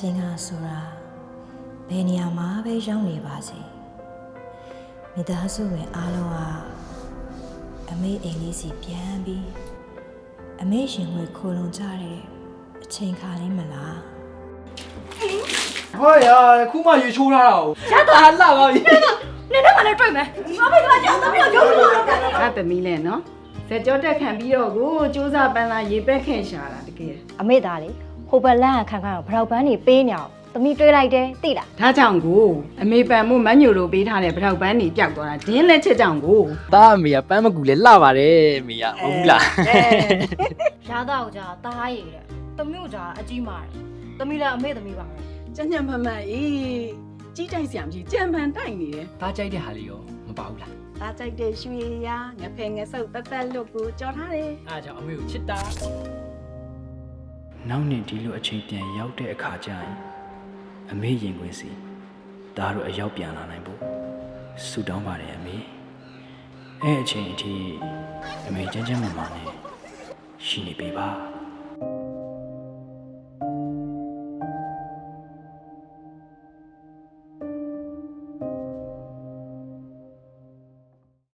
ချင်းကဆိုတာဘယ်နေရာမှာပဲရောက်နေပါစေမိသားစုဝင်အားလုံးကအမေအိမ်လေးစီပြန်ပြီးအမေရှင်ငွေခိုလုံကြတဲ့အချိန်ခါလေးမလား ဟောရခုမှရေချိုးထားတာကိုရတာလှပါပြီ နင်တို့ကလည်းတွေ့မယ်ငါမေကကြောက်သမီးကိုရုပ်လို့လုပ်တယ် အဲ့သမီးလဲနော်ဇက်ကြောတက်ခံပြီးတော့ကိုစူးစမ်းပန်းလာရေပက်ခဲ့ရှာတာတကယ် အမေသားလေဟိုဘက်လန့်ခန့်ခန့်ကိုဘရောက်ပန်းနေပေးနေအောင်သမီးတွေးလိုက်တယ်သိလား ဒါကြောင့်ကိုအမေပန်မှုမညိုလိုပေးထားတဲ့ဗရောက်ပန်းနေပျောက်သွားတာဒင်းလက်ချက်ကြောင့်ကို တာအမေကပန်းမကူလဲလှပါတယ်အမေကဟုတ်ဘူးလား ရာသားကိုကြာတားရည်တဲ့သမီးကိုကြာအကြီးမာတယ်သမီးလည်းအမေသမီးပါပဲ ကြံ့ကြံ့ဖမှန်အေးကြီးတိုက်စရာမရှိကြံပန်တိုက်နေတယ် တားကြိုက်တဲ့ဟာလေးရောမပါဘူးလား ဒါကြိုက်တဲ့ရွှေရငဖယ်ငဆုပ်တက်တက်လွတ်ကိုကြော်ထားတယ် အားကြောင့်အမေကိုချစ်တာနောက်နေ့ဒီလိုအချိန်ပြန်ရောက်တဲ့အခါကျရင်အမေရင်ခွင်စီဒါတို့အရောက်ပြန်လာနိုင်ဖို့ဆူတောင်းပါတယ်အမေအဲ့အချိန်အထိအမေချမ်းချမ်းမာမာနဲ့ရှိနေပေးပါ